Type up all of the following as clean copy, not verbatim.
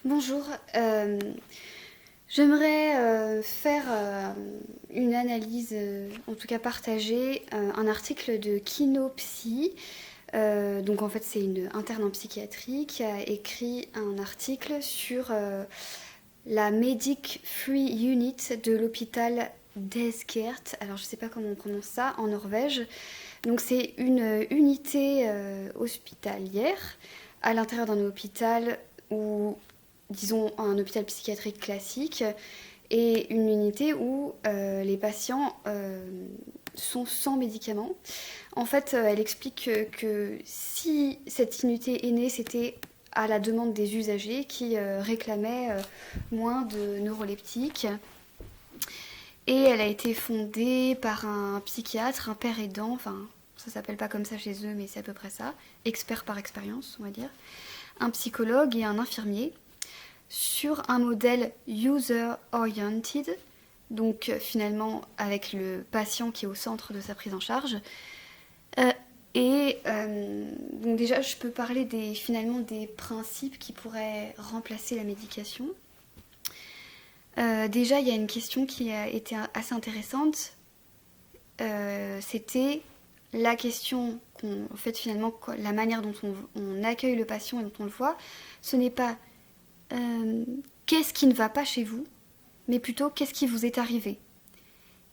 Bonjour, j'aimerais faire une analyse, en tout cas partager un article de Kinopsy. Donc en fait c'est une interne en psychiatrie qui a écrit un article sur la Medic Free Unit de l'hôpital d'Eskert. Alors je sais pas comment on prononce ça, en Norvège. Donc c'est une unité hospitalière à l'intérieur d'un hôpital où, disons, un hôpital psychiatrique classique et une unité où les patients sont sans médicaments. En fait, elle explique que si cette unité est née, c'était à la demande des usagers qui réclamaient moins de neuroleptiques. Et elle a été fondée par un psychiatre, un père aidant, enfin ça s'appelle pas comme ça chez eux, mais c'est à peu près ça, expert par expérience, on va dire, un psychologue et un infirmier, sur un modèle user-oriented, donc finalement avec le patient qui est au centre de sa prise en charge. Euh, donc déjà, je peux parler finalement des principes qui pourraient remplacer la médication. Déjà, il y a une question qui a été assez intéressante. C'était la question en fait, finalement, la manière dont on accueille le patient et dont on le voit. Ce n'est pas qu'est-ce qui ne va pas chez vous, mais plutôt qu'est-ce qui vous est arrivé.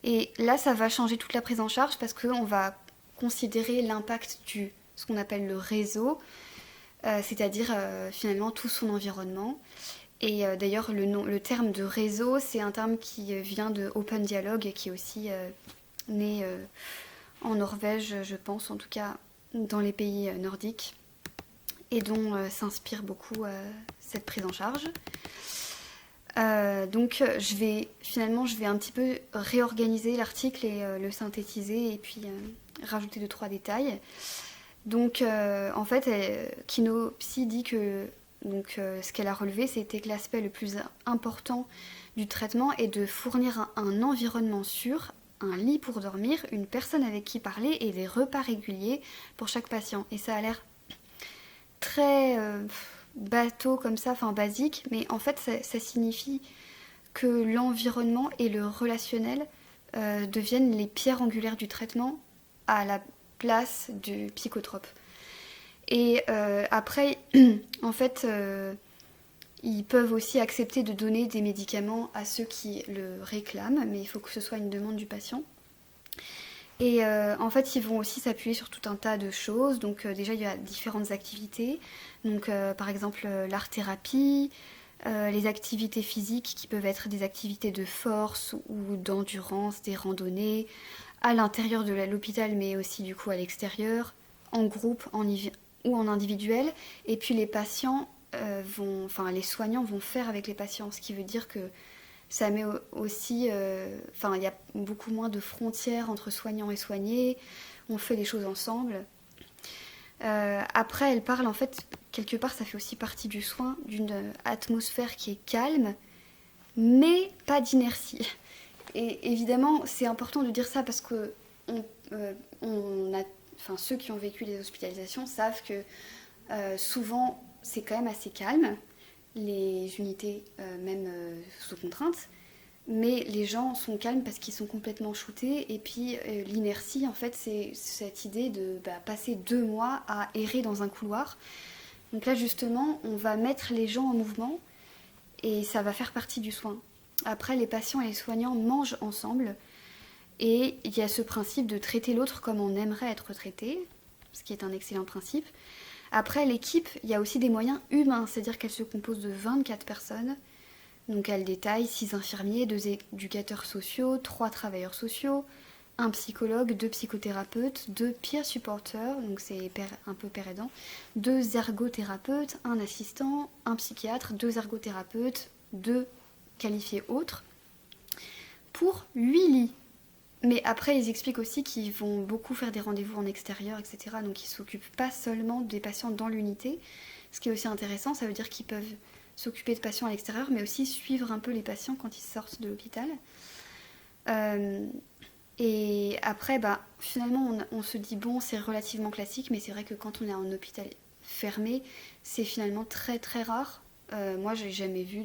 Et là, ça va changer toute la prise en charge parce qu'on va considérer l'impact du ce qu'on appelle le réseau, c'est-à-dire finalement tout son environnement. Et d'ailleurs, le terme de réseau, c'est un terme qui vient de Open Dialogue, qui est aussi né en Norvège, je pense, en tout cas dans les pays nordiques, et dont s'inspire beaucoup cette prise en charge. Donc je vais un petit peu réorganiser l'article et le synthétiser et puis rajouter 2-3 détails. Donc en fait, Kinopsy dit que ce qu'elle a relevé, c'était que l'aspect le plus important du traitement est de fournir un environnement sûr, un lit pour dormir, une personne avec qui parler et des repas réguliers pour chaque patient. Et ça a l'air très bateau comme ça, enfin basique, mais en fait ça signifie que l'environnement et le relationnel deviennent les pierres angulaires du traitement à la place du psychotrope. Et après, en fait, ils peuvent aussi accepter de donner des médicaments à ceux qui le réclament, mais il faut que ce soit une demande du patient. Et en fait, ils vont aussi s'appuyer sur tout un tas de choses. Donc déjà, il y a différentes activités. Donc par exemple, l'art-thérapie, les activités physiques qui peuvent être des activités de force ou d'endurance, des randonnées, à l'intérieur de l'hôpital, mais aussi du coup à l'extérieur, en groupe ou en individuel. Et puis les patients les soignants vont faire avec les patients, ce qui veut dire que ça met aussi, il y a beaucoup moins de frontières entre soignants et soignés. On fait les choses ensemble. Après, elle parle en fait, quelque part, ça fait aussi partie du soin, d'une atmosphère qui est calme, mais pas d'inertie. Et évidemment, c'est important de dire ça parce que ceux qui ont vécu les hospitalisations savent que souvent c'est quand même assez calme, les unités même sous contrainte, mais les gens sont calmes parce qu'ils sont complètement shootés. Et puis l'inertie, en fait, c'est cette idée de passer 2 mois à errer dans un couloir. Donc là, justement, on va mettre les gens en mouvement et ça va faire partie du soin. Après, les patients et les soignants mangent ensemble et il y a ce principe de traiter l'autre comme on aimerait être traité, ce qui est un excellent principe. Après, l'équipe, il y a aussi des moyens humains, c'est-à-dire qu'elle se compose de 24 personnes. Donc elle détaille 6 infirmiers, 2 éducateurs sociaux, 3 travailleurs sociaux, un psychologue, 2 psychothérapeutes, 2 peer supporters, donc c'est un peu père aidant, 2 ergothérapeutes, un assistant, un psychiatre, 2 ergothérapeutes, 2 qualifiés autres, pour 8 lits. Mais après, ils expliquent aussi qu'ils vont beaucoup faire des rendez-vous en extérieur, etc. Donc ils ne s'occupent pas seulement des patients dans l'unité. Ce qui est aussi intéressant, ça veut dire qu'ils peuvent s'occuper de patients à l'extérieur, mais aussi suivre un peu les patients quand ils sortent de l'hôpital. Et après, finalement, on se dit, bon, c'est relativement classique, mais c'est vrai que quand on est en hôpital fermé, c'est finalement très très rare Moi, j'ai jamais vu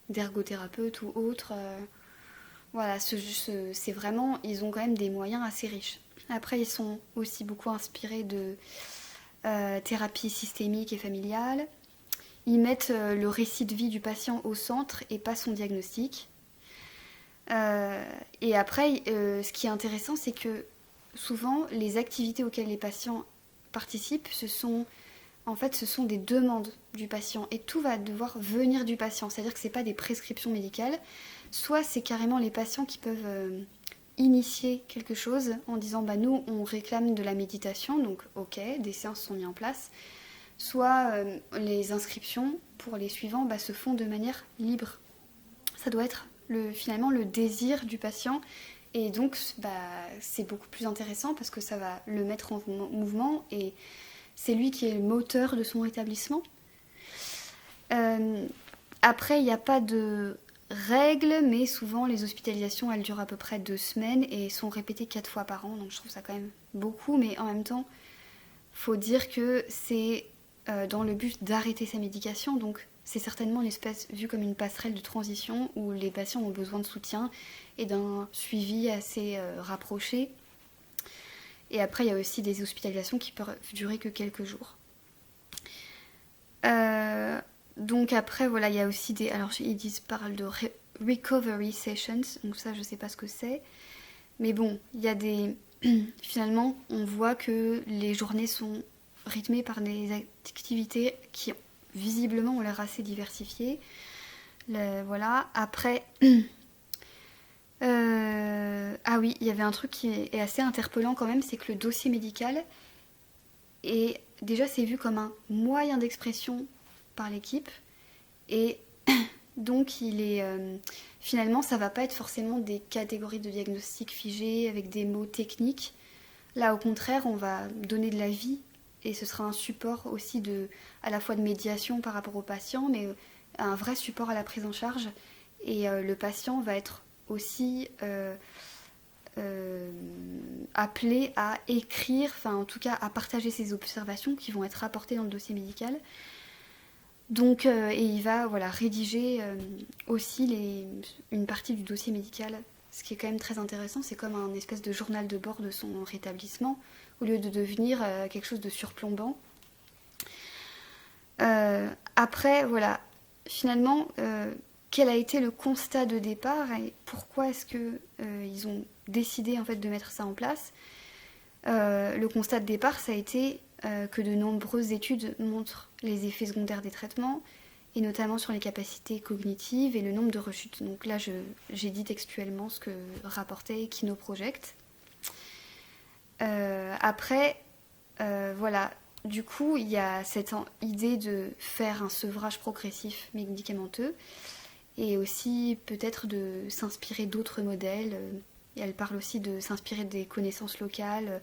d'ergothérapeute ou autre. Voilà, c'est vraiment, ils ont quand même des moyens assez riches. Après, ils sont aussi beaucoup inspirés de thérapie systémique et familiale. Ils mettent le récit de vie du patient au centre et pas son diagnostic. Et après, ce qui est intéressant, c'est que souvent, les activités auxquelles les patients participent, ce sont des demandes du patient. Et tout va devoir venir du patient. C'est-à-dire que ce n'est pas des prescriptions médicales. Soit c'est carrément les patients qui peuvent initier quelque chose en disant bah, nous, on réclame de la méditation, donc ok, des séances sont mises en place. Soit les inscriptions pour les suivants se font de manière libre. Ça doit être finalement le désir du patient. Et donc, c'est beaucoup plus intéressant parce que ça va le mettre en mouvement et c'est lui qui est le moteur de son rétablissement. Après, il n'y a pas de règles, mais souvent les hospitalisations, elles durent à peu près 2 semaines et sont répétées 4 fois par an. Donc je trouve ça quand même beaucoup, mais en même temps, faut dire que c'est dans le but d'arrêter sa médication. Donc c'est certainement une espèce vue comme une passerelle de transition où les patients ont besoin de soutien et d'un suivi assez rapproché. Et après, il y a aussi des hospitalisations qui peuvent durer que quelques jours. Donc après, voilà, il y a aussi des... Alors, parlent de recovery sessions, donc ça, je sais pas ce que c'est. Mais bon, il y a des... Finalement, on voit que les journées sont rythmées par des activités qui, visiblement, ont l'air assez diversifiées. Voilà. Après... Ah oui, il y avait un truc qui est assez interpellant quand même, c'est que le dossier médical est... Déjà, c'est vu comme un moyen d'expression par l'équipe. Et donc, finalement, ça va pas être forcément des catégories de diagnostic figées avec des mots techniques. Là, au contraire, on va donner de la vie et ce sera un support aussi à la fois de médiation par rapport au patient, mais un vrai support à la prise en charge. Et le patient va être aussi appelé à écrire, enfin en tout cas à partager ses observations qui vont être rapportées dans le dossier médical. Donc, et il va rédiger aussi une partie du dossier médical. Ce qui est quand même très intéressant, c'est comme un espèce de journal de bord de son rétablissement, au lieu de devenir quelque chose de surplombant. Après, voilà, finalement, quel a été le constat de départ et pourquoi est-ce qu'ils ont décidé en fait de mettre ça en place. Le constat de départ, ça a été que de nombreuses études montrent les effets secondaires des traitements, et notamment sur les capacités cognitives et le nombre de rechutes. Donc là, j'ai dit textuellement ce que rapportait Kinoproject. Après, voilà, du coup, il y a cette idée de faire un sevrage progressif médicamenteux, et aussi peut-être de s'inspirer d'autres modèles. Et elle parle aussi de s'inspirer des connaissances locales,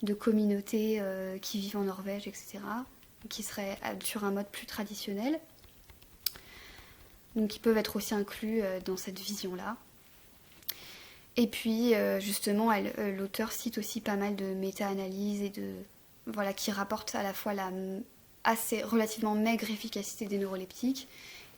de communautés qui vivent en Norvège, etc., qui seraient sur un mode plus traditionnel. Donc ils peuvent être aussi inclus dans cette vision-là. Et puis justement, l'auteur cite aussi pas mal de méta-analyses et qui rapportent à la fois la assez relativement maigre efficacité des neuroleptiques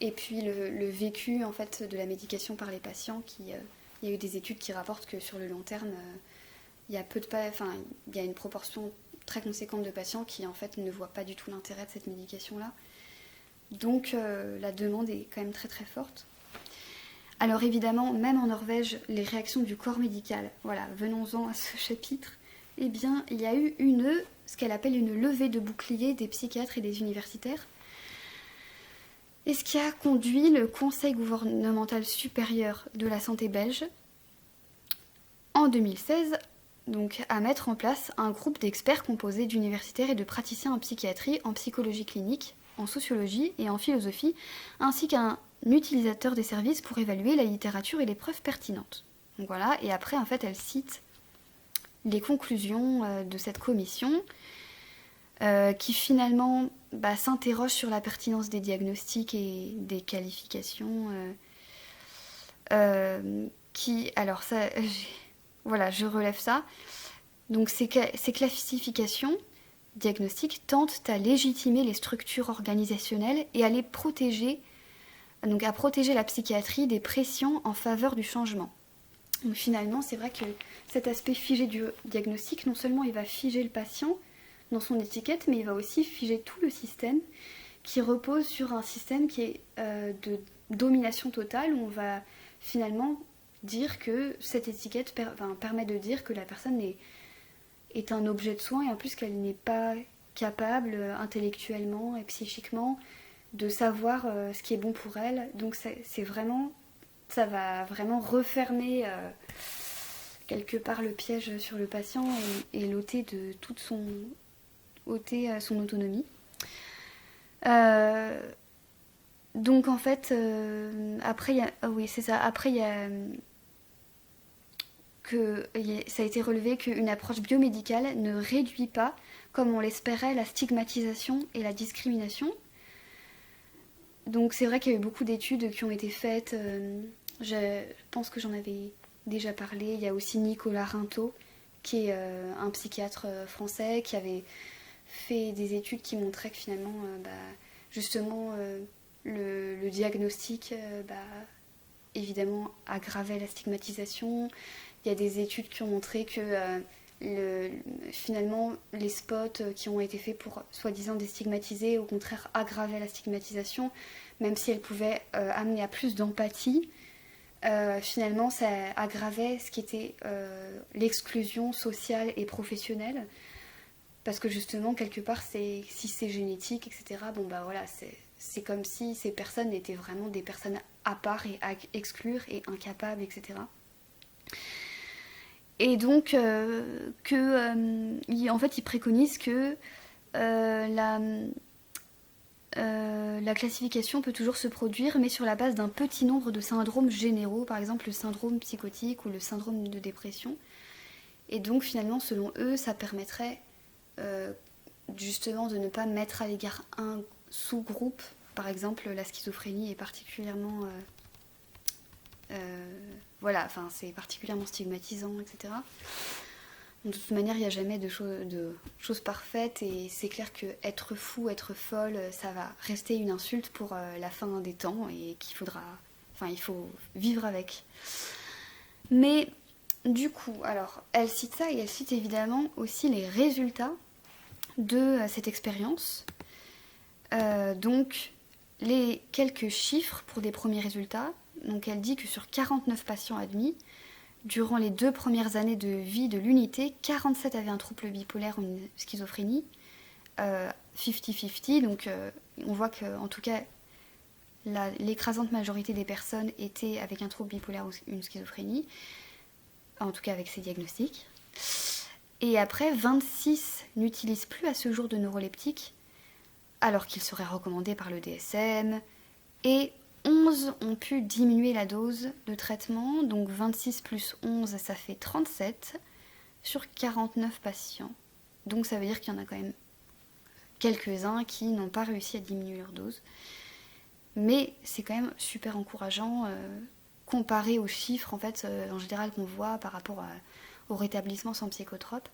et puis le vécu en fait de la médication par les patients. Il y a eu des études qui rapportent que sur le long terme, il y a une proportion très conséquente de patients qui en fait ne voient pas du tout l'intérêt de cette médication-là. Donc la demande est quand même très très forte. Alors évidemment, même en Norvège, les réactions du corps médical, voilà, venons-en à ce chapitre, eh bien, il y a eu ce qu'elle appelle une levée de bouclier des psychiatres et des universitaires, et ce qui a conduit le Conseil gouvernemental supérieur de la santé belge, en 2016, donc, à mettre en place un groupe d'experts composé d'universitaires et de praticiens en psychiatrie, en psychologie clinique, en sociologie et en philosophie, ainsi qu'un utilisateur des services pour évaluer la littérature et les preuves pertinentes. Donc voilà, et après, en fait, elle cite les conclusions de cette commission qui finalement s'interroge sur la pertinence des diagnostics et des qualifications alors ça, je relève ça. Donc ces classifications diagnostiques tentent à légitimer les structures organisationnelles et à les protéger, donc à protéger la psychiatrie des pressions en faveur du changement. Donc finalement, c'est vrai que cet aspect figé du diagnostic, non seulement il va figer le patient dans son étiquette, mais il va aussi figer tout le système qui repose sur un système qui est de domination totale, où on va finalement dire que cette étiquette permet de dire que la personne est un objet de soin et en plus qu'elle n'est pas capable intellectuellement et psychiquement de savoir ce qui est bon pour elle. Donc c'est vraiment, ça va vraiment refermer quelque part le piège sur le patient et l'ôter de toute ôter son autonomie. Donc en fait, après il y a, oui c'est ça. Après il y a ça a été relevé qu'une approche biomédicale ne réduit pas, comme on l'espérait, la stigmatisation et la discrimination. Donc c'est vrai qu'il y a eu beaucoup d'études qui ont été faites. Je pense que j'en avais déjà parlé. Il y a aussi Nicolas Rintaud, qui est un psychiatre français, qui avait fait des études qui montraient que finalement, justement, le diagnostic, évidemment, aggravait la stigmatisation. Il y a des études qui ont montré que finalement, les spots qui ont été faits pour soi-disant déstigmatiser, au contraire, aggravaient la stigmatisation, même si elles pouvaient amener à plus d'empathie. Finalement, ça aggravait ce qui était l'exclusion sociale et professionnelle. Parce que justement, quelque part, si c'est génétique, etc., voilà, c'est comme si ces personnes étaient vraiment des personnes à part et à exclure et incapables, etc. Et donc, en fait, ils préconisent que la classification peut toujours se produire, mais sur la base d'un petit nombre de syndromes généraux, par exemple le syndrome psychotique ou le syndrome de dépression. Et donc, finalement, selon eux, ça permettrait justement de ne pas mettre à l'égard un sous-groupe. Par exemple, la schizophrénie est particulièrement c'est particulièrement stigmatisant, etc. De toute manière, il n'y a jamais de choses parfaites, et c'est clair que être fou, être folle, ça va rester une insulte pour la fin des temps, et il faut vivre avec. Mais du coup, alors, elle cite ça, et elle cite évidemment aussi les résultats de cette expérience. Donc, les quelques chiffres pour des premiers résultats. Donc, elle dit que sur 49 patients admis, durant les 2 premières années de vie de l'unité, 47 avaient un trouble bipolaire ou une schizophrénie, 50-50. Donc, on voit qu'en tout cas, l'écrasante majorité des personnes étaient avec un trouble bipolaire ou une schizophrénie, en tout cas avec ces diagnostics. Et après, 26 n'utilisent plus à ce jour de neuroleptiques, alors qu'ils seraient recommandés par le DSM, et 11 ont pu diminuer la dose de traitement, donc 26 plus 11, ça fait 37 sur 49 patients. Donc ça veut dire qu'il y en a quand même quelques-uns qui n'ont pas réussi à diminuer leur dose. Mais c'est quand même super encourageant comparé aux chiffres en fait, en général qu'on voit par rapport au rétablissement sans psychotrope.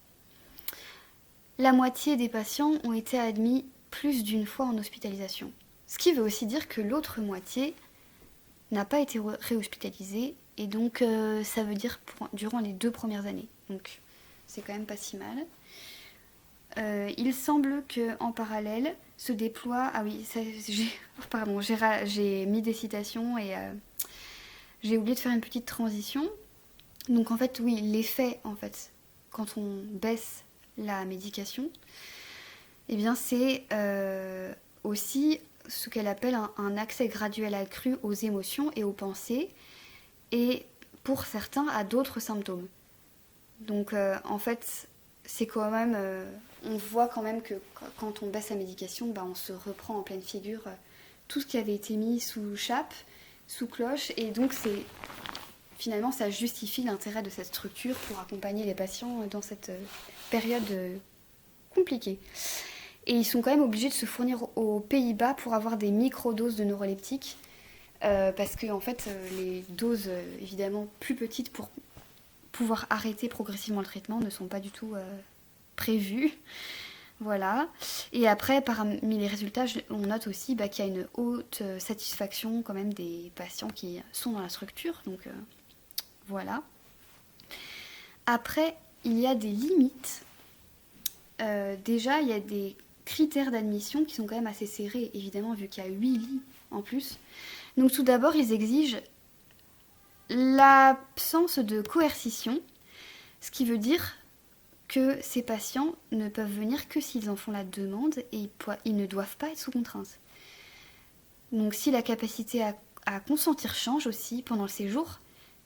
La moitié des patients ont été admis plus d'une fois en hospitalisation. Ce qui veut aussi dire que l'autre moitié n'a pas été réhospitalisée, et donc ça veut dire durant les 2 premières années. Donc c'est quand même pas si mal. Il semble qu'en parallèle se déploie... Ah oui, j'ai mis des citations et j'ai oublié de faire une petite transition. Donc en fait, oui, l'effet, en fait, quand on baisse la médication, eh bien c'est aussi ce qu'elle appelle un accès graduel accru aux émotions et aux pensées, et pour certains à d'autres symptômes. Donc en fait, c'est quand même... on voit quand même que quand on baisse la médication, on se reprend en pleine figure tout ce qui avait été mis sous chape, sous cloche, et donc finalement ça justifie l'intérêt de cette structure pour accompagner les patients dans cette période compliquée. Et ils sont quand même obligés de se fournir aux Pays-Bas pour avoir des micro-doses de neuroleptiques, parce que en fait, les doses évidemment plus petites pour pouvoir arrêter progressivement le traitement ne sont pas du tout prévues. Voilà. Et après, parmi les résultats, on note aussi qu'il y a une haute satisfaction quand même des patients qui sont dans la structure. Donc voilà. Après, il y a des limites. Déjà, il y a des critères d'admission qui sont quand même assez serrés, évidemment, vu qu'il y a 8 lits en plus. Donc tout d'abord, ils exigent l'absence de coercition, ce qui veut dire que ces patients ne peuvent venir que s'ils en font la demande et ils ne doivent pas être sous contrainte. Donc si la capacité à consentir change aussi pendant le séjour,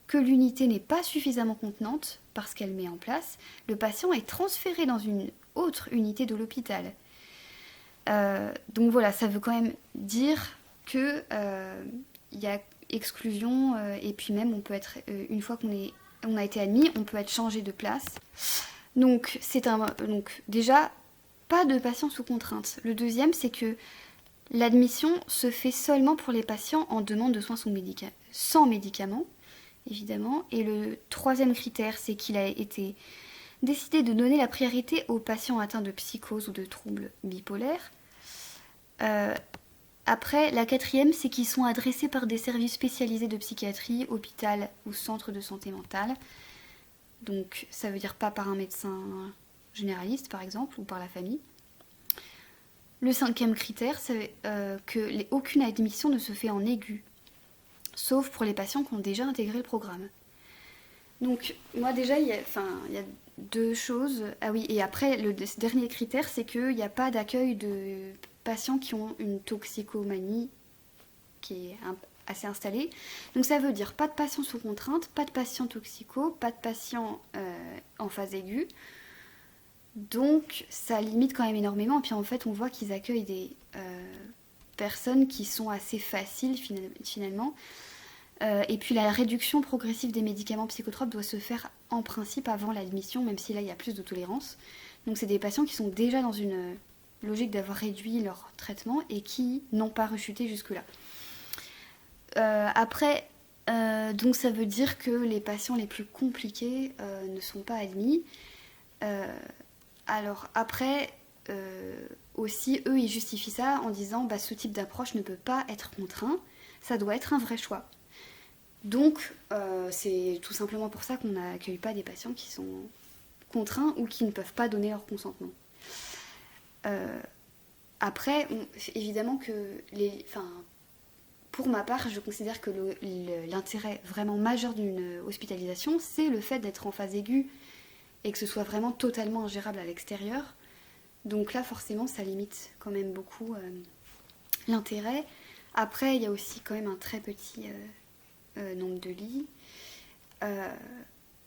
que l'unité n'est pas suffisamment contenante parce qu'elle met en place, le patient est transféré dans une autre unité de l'hôpital. Donc voilà, ça veut quand même dire que y a exclusion et puis même on peut être une fois on a été admis, on peut être changé de place. Donc déjà pas de patients sous contrainte. Le deuxième, c'est que l'admission se fait seulement pour les patients en demande de soins sans médicaments, évidemment. Et le troisième critère, c'est qu'il a été décidé de donner la priorité aux patients atteints de psychose ou de troubles bipolaires. Après, la quatrième, c'est qu'ils sont adressés par des services spécialisés de psychiatrie, hôpital ou centre de santé mentale. Donc ça veut dire pas par un médecin généraliste par exemple ou par la famille. Le cinquième critère, c'est que aucune admission ne se fait en aigu, sauf pour les patients qui ont déjà intégré le programme. Donc moi déjà il y a deux choses. Ah oui, et après le dernier critère, c'est qu'il n'y a pas d'accueil de patients qui ont une toxicomanie qui est assez installée. Donc ça veut dire pas de patients sous contrainte, pas de patients toxicos, pas de patients en phase aiguë. Donc ça limite quand même énormément. Et puis en fait on voit qu'ils accueillent des personnes qui sont assez faciles finalement. Et puis la réduction progressive des médicaments psychotropes doit se faire en principe avant l'admission, même si là il y a plus de tolérance. Donc c'est des patients qui sont déjà dans une logique d'avoir réduit leur traitement et qui n'ont pas rechuté jusque-là. Après, donc ça veut dire que les patients les plus compliqués ne sont pas admis. Alors après, aussi, eux, ils justifient ça en disant ce type d'approche ne peut pas être contraint, ça doit être un vrai choix. Donc, c'est tout simplement pour ça qu'on n'accueille pas des patients qui sont contraints ou qui ne peuvent pas donner leur consentement. Après, évidemment que pour ma part, je considère que l'intérêt vraiment majeur d'une hospitalisation, c'est le fait d'être en phase aiguë et que ce soit vraiment totalement ingérable à l'extérieur. Donc là, forcément, ça limite quand même beaucoup l'intérêt. Après, il y a aussi quand même un très petit nombre de lits.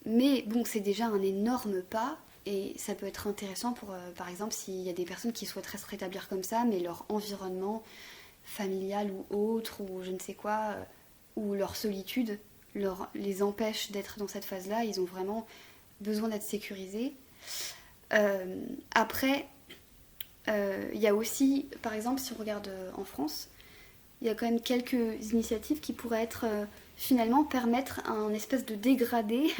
Mais bon, c'est déjà un énorme pas. Et ça peut être intéressant pour, par exemple, s'il y a des personnes qui souhaiteraient se rétablir comme ça, mais leur environnement familial ou autre, ou je ne sais quoi, ou leur solitude les empêche d'être dans cette phase-là. Ils ont vraiment besoin d'être sécurisés. Après, il y a aussi, par exemple, si on regarde en France, il y a quand même quelques initiatives qui pourraient être finalement permettre un espèce de dégradé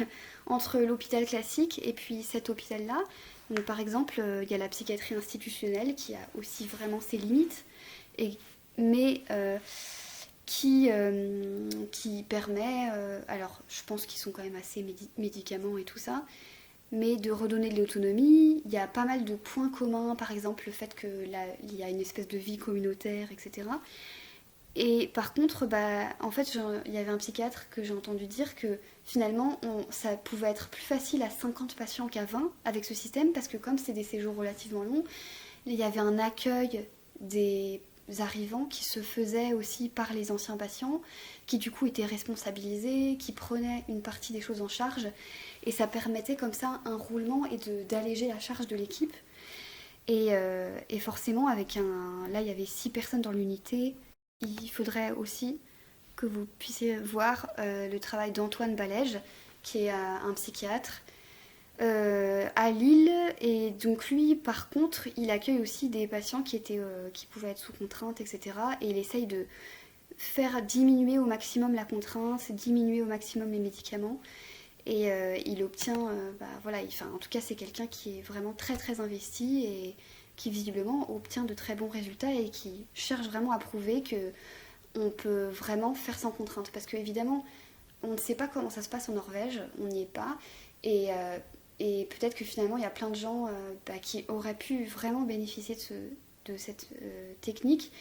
entre l'hôpital classique et puis cet hôpital-là. Donc, par exemple, il y a la psychiatrie institutionnelle qui a aussi vraiment ses limites, mais qui permet, alors je pense qu'ils sont quand même assez médicaments et tout ça, mais de redonner de l'autonomie. Il y a pas mal de points communs, par exemple le fait qu'il y a une espèce de vie communautaire, etc. Et par contre, en fait, il y avait un psychiatre que j'ai entendu dire que finalement, ça pouvait être plus facile à 50 patients qu'à 20 avec ce système, parce que comme c'est des séjours relativement longs, il y avait un accueil des arrivants qui se faisait aussi par les anciens patients, qui du coup étaient responsabilisés, qui prenaient une partie des choses en charge, et ça permettait comme ça un roulement et d'alléger la charge de l'équipe. Et forcément, là il y avait 6 personnes dans l'unité. Il faudrait aussi que vous puissiez voir le travail d'Antoine Balège, qui est un psychiatre à Lille. Et donc lui, par contre, il accueille aussi des patients qui pouvaient être sous contrainte, etc. Et il essaye de faire diminuer au maximum la contrainte, diminuer au maximum les médicaments. Et il obtient, en tout cas, c'est quelqu'un qui est vraiment très très investi et qui visiblement obtient de très bons résultats et qui cherche vraiment à prouver que on peut vraiment faire sans contrainte. Parce qu'évidemment, on ne sait pas comment ça se passe en Norvège, on n'y est pas. Et peut-être que finalement, il y a plein de gens qui auraient pu vraiment bénéficier de cette technique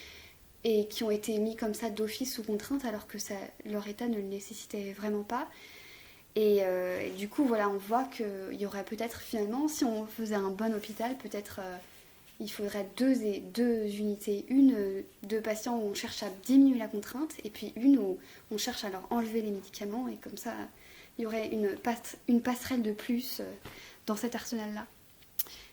et qui ont été mis comme ça d'office sous contrainte alors que leur état ne le nécessitait vraiment pas. Et du coup, voilà, on voit qu'il y aurait peut-être finalement, si on faisait un bon hôpital, peut-être il faudrait deux unités. Une de patients où on cherche à diminuer la contrainte et puis une où on cherche à leur enlever les médicaments. Et comme ça, il y aurait une passerelle de plus dans cet arsenal-là.